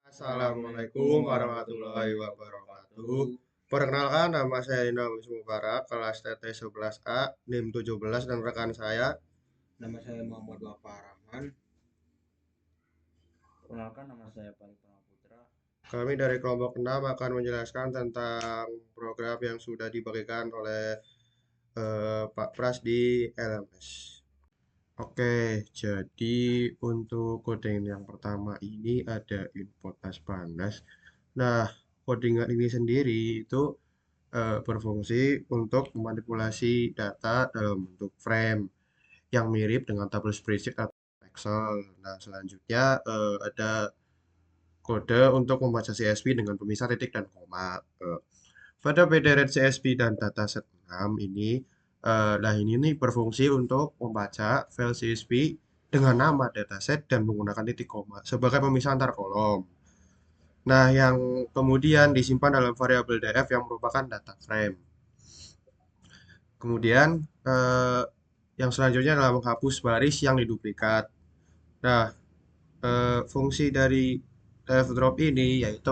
Assalamualaikum warahmatullahi wabarakatuh. Perkenalkan, nama saya Indra Mubarak, kelas TT 11A, NIM 17, dan rekan saya. Nama saya Muhammad Wafa Rahman. Perkenalkan, nama saya Pari Putra. Kami dari kelompok 6 akan menjelaskan tentang program yang sudah dibagikan oleh Pak Pras di LMS. Oke, jadi untuk coding yang pertama ini ada input as panas. Nah, codingan ini sendiri itu berfungsi untuk memanipulasi data dalam bentuk frame yang mirip dengan tabel spreadsheet atau Excel. Nah, selanjutnya ada kode untuk membaca CSV dengan pemisah titik dan koma. Pada PDRet CSV dan dataset 6 ini, nah ini nih berfungsi untuk membaca file CSV dengan nama dataset dan menggunakan titik koma sebagai pemisah antar kolom. Nah, yang kemudian disimpan dalam variabel df yang merupakan data frame. Kemudian yang selanjutnya adalah menghapus baris yang diduplikat. Nah, fungsi dari drop ini yaitu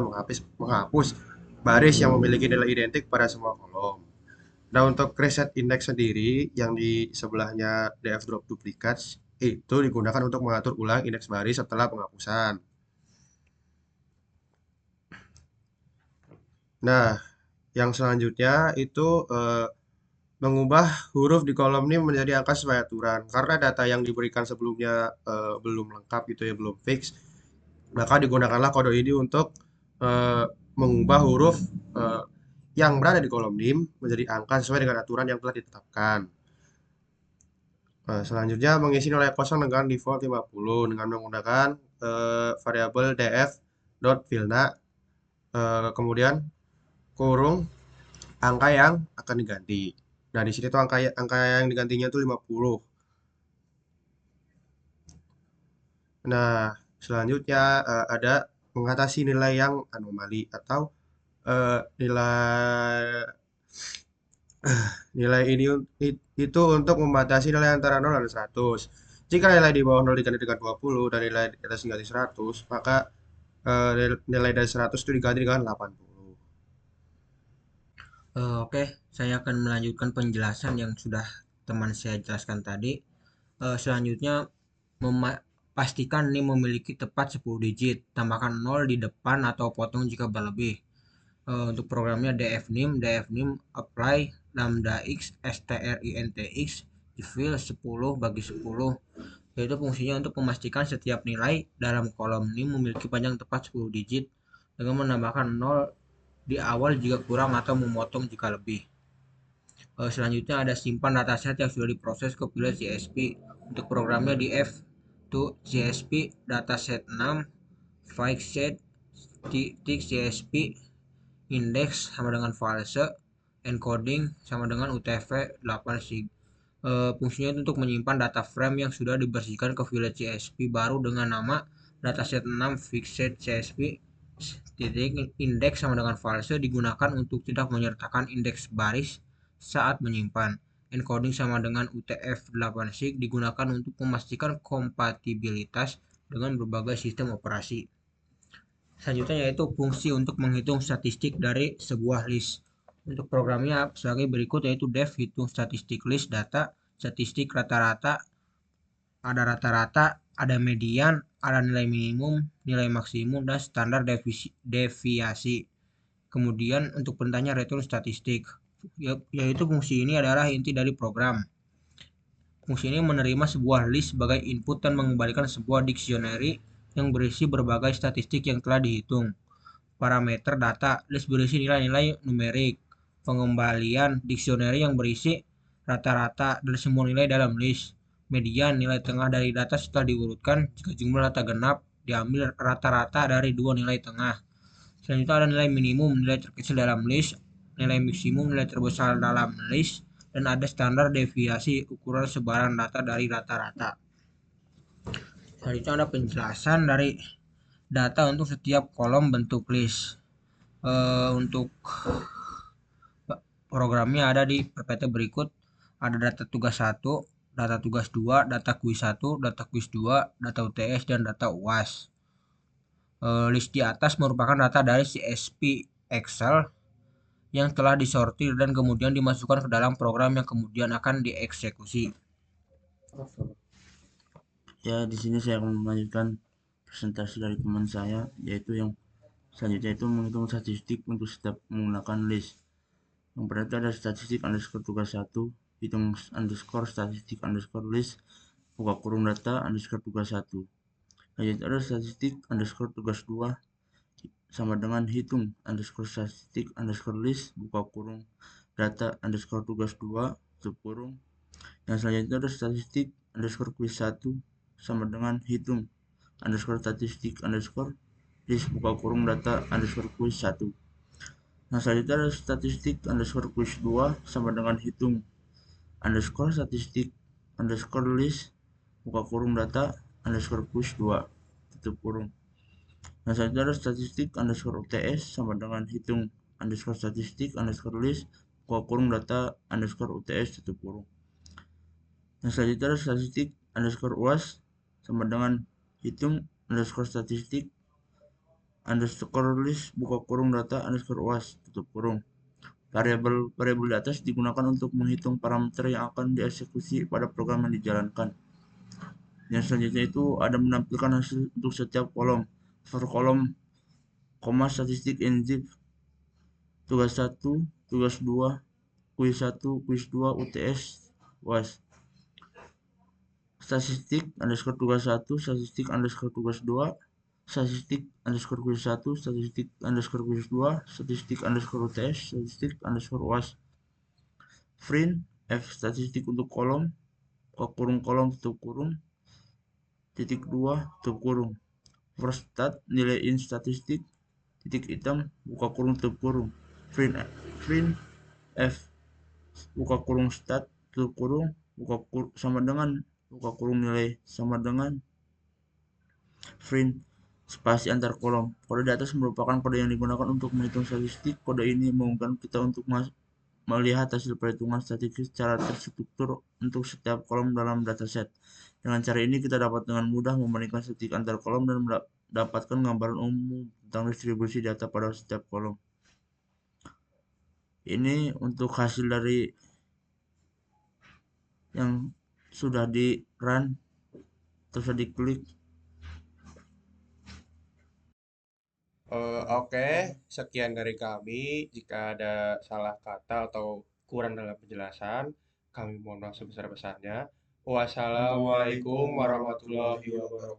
menghapus baris yang memiliki nilai identik pada semua kolom. Nah, untuk reset index sendiri yang di sebelahnya df drop duplikat itu digunakan untuk mengatur ulang indeks baris setelah penghapusan. Nah, yang selanjutnya itu mengubah huruf di kolom ini menjadi angka sesuai aturan. Karena data yang diberikan sebelumnya belum lengkap gitu ya, belum fix, maka digunakanlah kode ini untuk eh, mengubah huruf eh, yang berada di kolom dim menjadi angka sesuai dengan aturan yang telah ditetapkan. Selanjutnya mengisi nilai kosong dengan default 50 dengan menggunakan variabel df.filna, kemudian kurung angka yang akan diganti. Nah, di sini tuh angka yang digantinya tuh 50. Nah, selanjutnya ada mengatasi nilai yang anomali atau nilai nilai ini itu untuk membatasi nilai antara 0 dan 100. Jika nilai di bawah 0 diganti dengan 20 dan nilai di atas diganti 100, maka nilai dari 100 itu diganti dengan 80. Oke, saya akan melanjutkan penjelasan yang sudah teman saya jelaskan tadi. Selanjutnya, pastikan ini memiliki tepat 10 digit. Tambahkan 0 di depan atau potong jika berlebih. Untuk programnya dfnim apply lambda x strintx fill 10 bagi 10, yaitu fungsinya untuk memastikan setiap nilai dalam kolom ini memiliki panjang tepat 10 digit dengan menambahkan 0 di awal jika kurang atau memotong jika lebih. Selanjutnya ada simpan dataset yang sudah diproses ke file CSV. Untuk programnya di F to CSV dataset 6 file titik CSV index sama dengan false, encoding sama dengan UTF 8 sig. Fungsinya untuk menyimpan data frame yang sudah dibersihkan ke file CSV baru dengan nama dataset 6 fixed CSV titik indeks sama dengan false digunakan untuk tidak menyertakan indeks baris saat menyimpan. Encoding sama dengan UTF-8 sig digunakan untuk memastikan kompatibilitas dengan berbagai sistem operasi. Selanjutnya yaitu fungsi untuk menghitung statistik dari sebuah list. Untuk programnya sebagai berikut yaitu def hitung statistik list data, statistik rata-rata, ada rata-rata, ada median, ada nilai minimum, nilai maksimum, dan standar deviasi. Kemudian untuk perintahnya return statistik, yaitu fungsi ini adalah inti dari program. Fungsi ini menerima sebuah list sebagai input dan mengembalikan sebuah dictionary yang berisi berbagai statistik yang telah dihitung. Parameter data, list berisi nilai-nilai numerik. Pengembalian dictionary yang berisi rata-rata dari semua nilai dalam list. Median, nilai tengah dari data setelah diurutkan jika jumlah data genap diambil rata-rata dari dua nilai tengah. Selanjutnya ada nilai minimum, nilai terkecil dalam list, nilai maksimum, nilai terbesar dalam list, dan ada standar deviasi ukuran sebaran data dari rata-rata. Selanjutnya ada penjelasan dari data untuk setiap kolom bentuk list. Untuk programnya ada di PPT berikut. Ada data tugas 1, data tugas 2, data kuis 1, data kuis 2, data UTS, dan data UAS. List di atas merupakan data dari CSV Excel yang telah disortir dan kemudian dimasukkan ke dalam program yang kemudian akan dieksekusi. Ya, di sini saya akan melanjutkan presentasi dari teman saya, yaitu yang selanjutnya itu menghitung statistik untuk setiap menggunakan list. Yang pertama itu ada statistik underscore tugas 1, hitung underscore statistik underscore list, buka kurung data underscore tugas 1. Selanjutnya ada statistik underscore tugas 2 sama dengan hitung underscore statistik underscore list, buka kurung data underscore tugas 2, tutup kurung. Yang selanjutnya ada statistik underscore quiz 1 sama dengan hitung underscore statistik underscore list, buka kurung data underscore quiz 1. Nah, selanjutnya ada statistik underscore quiz 2 sama dengan hitung underscore statistik underscore list, buka kurung data underscore quiz 2, tutup kurung. Nah, selanjutnya ada statistik underscore UTS sama dengan hitung underscore statistik underscore list, buka kurung data underscore UTS, tutup kurung. Nah, selanjutnya ada statistik underscore UAS sama dengan hitung underscore statistik underscore list, buka kurung data underscore UAS, tutup kurung. Variabel di atas digunakan untuk menghitung parameter yang akan dieksekusi pada program yang dijalankan. Yang selanjutnya itu ada menampilkan hasil untuk setiap kolom. For kolom, koma statistik in zip, tugas 1, tugas 2, kuis 1, kuis 2, UTS, UAS. Statistik underscore tugas 1, statistik underscore tugas 2, statistik underscore kuis 1, statistik underscore kuis 2, statistik underscore UTS, statistik underscore UAS. Print F statistik untuk kolom, buka kurung kolom, tutup kurung, titik 2, tutup kurung. For stat nilai in statistik, titik hitam, buka kurung, tutup kurung. Print F buka kurung stat, tutup kurung, sama dengan buka kurung nilai sama dengan print spasi antar kolom. Kode di atas merupakan kode yang digunakan untuk menghitung statistik. Kode ini memungkinkan kita untuk melihat hasil perhitungan statistik secara terstruktur untuk setiap kolom dalam dataset. Dengan cara ini kita dapat dengan mudah membandingkan statistik antar kolom dan mendapatkan gambaran umum tentang distribusi data pada setiap kolom. Ini untuk hasil dari yang sudah di run, terus diklik. Oke, sekian dari kami. Jika ada salah kata atau kurang dalam penjelasan, kami mohon maaf sebesar-besarnya. Wassalamualaikum warahmatullahi wabarakatuh.